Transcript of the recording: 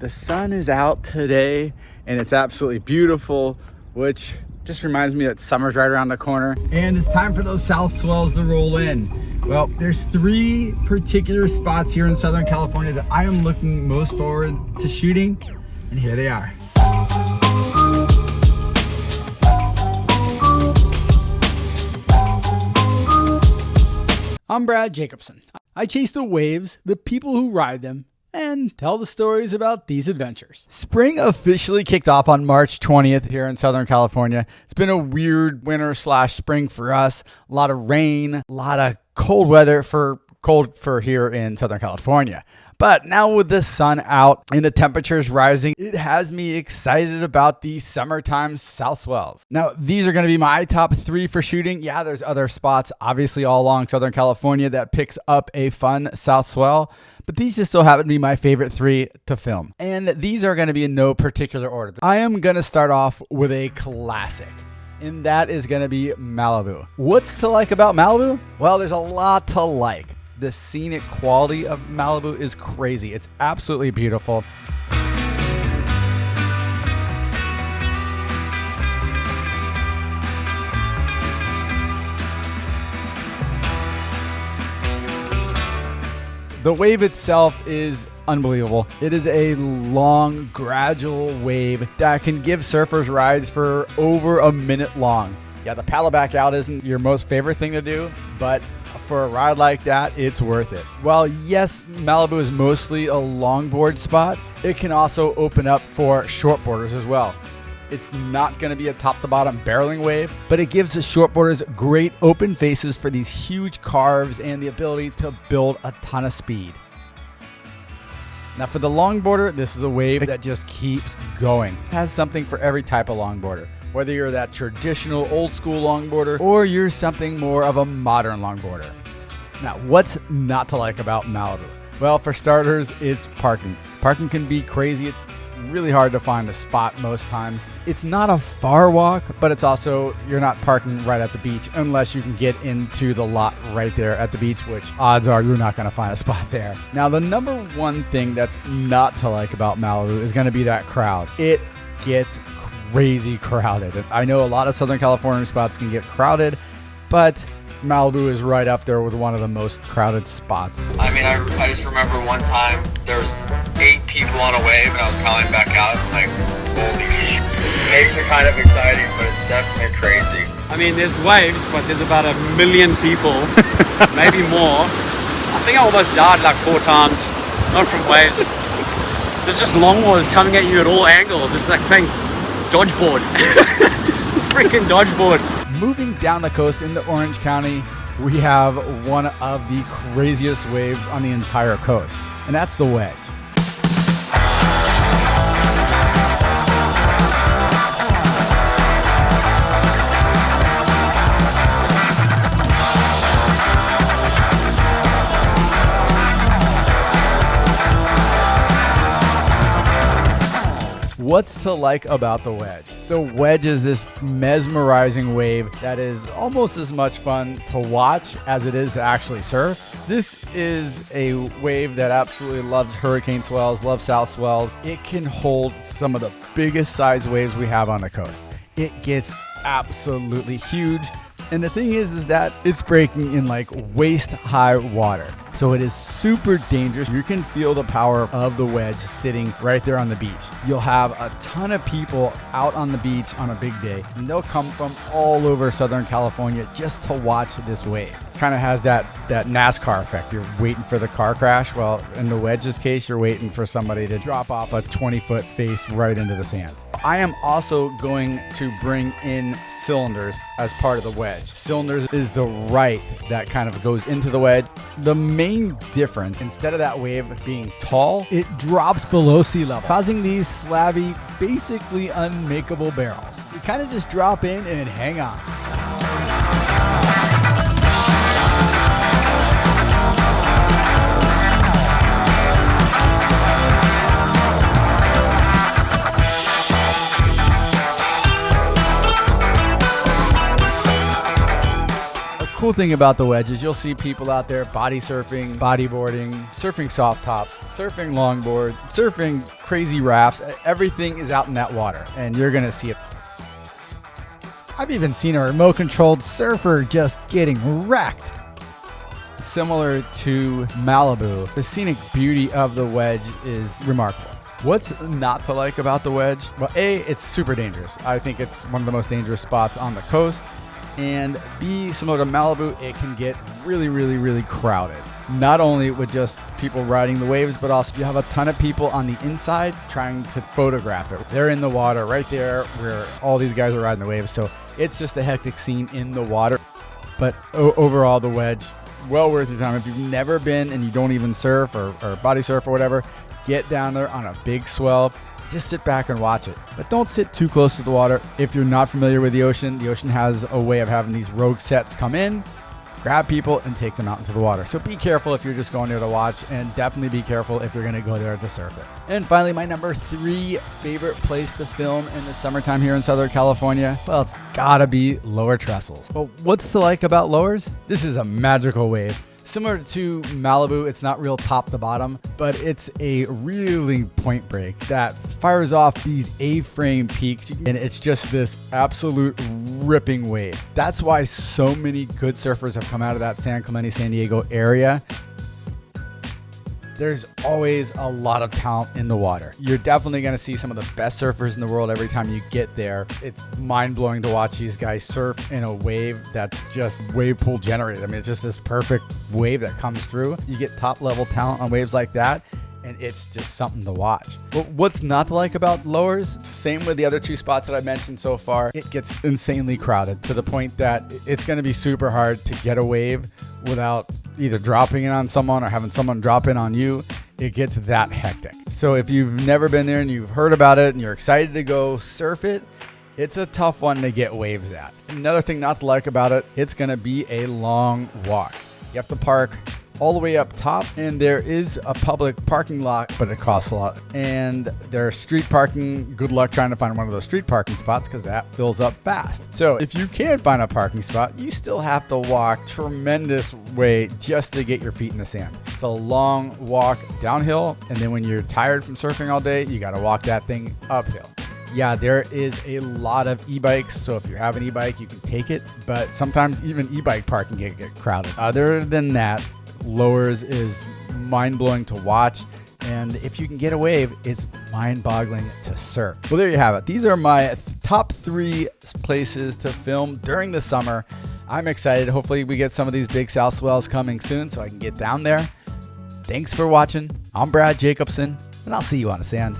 The sun is out today and it's absolutely beautiful, which just reminds me that summer's right around the corner. And it's time for those south swells to roll in. Well, there's 3 particular spots here in Southern California that I am looking most forward to shooting, and here they are. I'm Brad Jacobson. I chase the waves, the people who ride them, and tell the stories about these adventures. Spring officially kicked off on March 20th here in Southern California. It's been a weird winter/spring for us. A lot of rain, a lot of cold weather for here in Southern California. But now with the sun out and the temperatures rising, it has me excited about the summertime south swells. Now, these are going to be my top 3 for shooting. Yeah, there's other spots, obviously all along Southern California, that picks up a fun south swell. But these just so happen to be my favorite 3 to film. And these are going to be in no particular order. I am going to start off with a classic, and that is going to be Malibu. What's to like about Malibu? Well, there's a lot to like. The scenic quality of Malibu is crazy. It's absolutely beautiful. The wave itself is unbelievable. It is a long, gradual wave that can give surfers rides for over a minute long. Yeah, the paddle back out isn't your most favorite thing to do, but for a ride like that, it's worth it. While yes, Malibu is mostly a longboard spot, it can also open up for shortboarders as well. It's not going to be a top-to-bottom barreling wave, but it gives the shortboarders great open faces for these huge carves and the ability to build a ton of speed. Now for the longboarder, this is a wave that just keeps going. It has something for every type of longboarder. Whether you're that traditional old school longboarder or you're something more of a modern longboarder. Now, what's not to like about Malibu? Well, for starters, it's parking. Parking can be crazy. It's really hard to find a spot most times. It's not a far walk, but it's also, you're not parking right at the beach unless you can get into the lot right there at the beach, which odds are you're not going to find a spot there. Now, the number one thing that's not to like about Malibu is going to be that crowd. It gets crazy crowded. I know a lot of Southern California spots can get crowded, but Malibu is right up there with one of the most crowded spots. I mean, I just remember one time there was 8 people on a wave and I was calling back out like, holy shit. It makes it kind of exciting, but it's definitely crazy. I mean, there's waves, but there's about 1 million people, maybe more. I think I almost died like 4 times, not from waves. There's just longboarders coming at you at all angles. It's like playing dodgeboard. Freaking dodgeboard. Moving down the coast into Orange County, we have one of the craziest waves on the entire coast, and that's the Wedge. What's to like about the Wedge? The Wedge is this mesmerizing wave that is almost as much fun to watch as it is to actually surf. This is a wave that absolutely loves hurricane swells, loves south swells. It can hold some of the biggest size waves we have on the coast. It gets absolutely huge. And the thing is that it's breaking in like waist-high water. So it is super dangerous. You can feel the power of the Wedge sitting right there on the beach. You'll have a ton of people out on the beach on a big day, and they'll come from all over Southern California just to watch this wave. Kind of has that NASCAR effect. You're waiting for the car crash. Well, in the Wedge's case, you're waiting for somebody to drop off a 20-foot face right into the sand. I am also going to bring in cylinders as part of the Wedge. Cylinders is the right that kind of goes into the Wedge. The main difference, instead of that wave being tall, it drops below sea level, causing these slabby, basically unmakeable barrels. You kind of just drop in and hang on. cool cool thing about the Wedge is you'll see people out there body surfing, bodyboarding, surfing soft tops, surfing longboards, surfing crazy rafts. Everything is out in that water, and you're going to see it. I've even seen a remote-controlled surfer just getting wrecked. Similar to Malibu, the scenic beauty of the Wedge is remarkable. What's not to like about the Wedge? Well, A, it's super dangerous. I think it's one of the most dangerous spots on the coast. And B, similar to Malibu, it can get really, really, really crowded. Not only with just people riding the waves, but also you have a ton of people on the inside trying to photograph it. They're in the water right there where all these guys are riding the waves. So it's just a hectic scene in the water. But overall, the Wedge, well worth your time. If you've never been and you don't even surf or body surf or whatever, get down there on a big swell. Just sit back and watch it. But don't sit too close to the water. If you're not familiar with the ocean has a way of having these rogue sets come in, grab people, and take them out into the water. So be careful if you're just going there to watch, and definitely be careful if you're going to go there to surf it. And finally, my number 3 favorite place to film in the summertime here in Southern California, well, it's gotta be Lower Trestles. But what's to like about Lowers? This is a magical wave. Similar to Malibu, it's not real top to bottom, but it's a really point break that fires off these A-frame peaks, and it's just this absolute ripping wave. That's why so many good surfers have come out of that San Clemente, San Diego area. There's always a lot of talent in the water. You're definitely going to see some of the best surfers in the world every time you get there. It's mind-blowing to watch these guys surf in a wave that's just wave pool generated. I mean, it's just this perfect wave that comes through. You get top-level talent on waves like that, and it's just something to watch. But what's not to like about Lowers? Same with the other 2 spots that I mentioned so far. It gets insanely crowded to the point that it's going to be super hard to get a wave without either dropping in on someone or having someone drop in on you. It gets that hectic. So if you've never been there and you've heard about it and you're excited to go surf it, it's a tough one to get waves at. Another thing not to like about it, it's going to be a long walk. You have to park all the way up top, and there is a public parking lot, but it costs a lot. And there's street parking. Good luck trying to find one of those street parking spots, because that fills up fast. So if you can find a parking spot, you still have to walk tremendous way just to get your feet in the sand. It's a long walk downhill, and then when you're tired from surfing all day, you got to walk that thing uphill. Yeah, there is a lot of e-bikes, so if you have an e-bike, you can take it, but sometimes even e-bike parking can get crowded. Other than that, Lowers is mind-blowing to watch, and if you can get a wave, it's mind-boggling to surf. Well, there you have it. These are my top 3 places to film during the summer. I'm excited. Hopefully we get some of these big south swells coming soon so I can get down there. Thanks for watching. I'm Brad Jacobson, and I'll see you on the sand.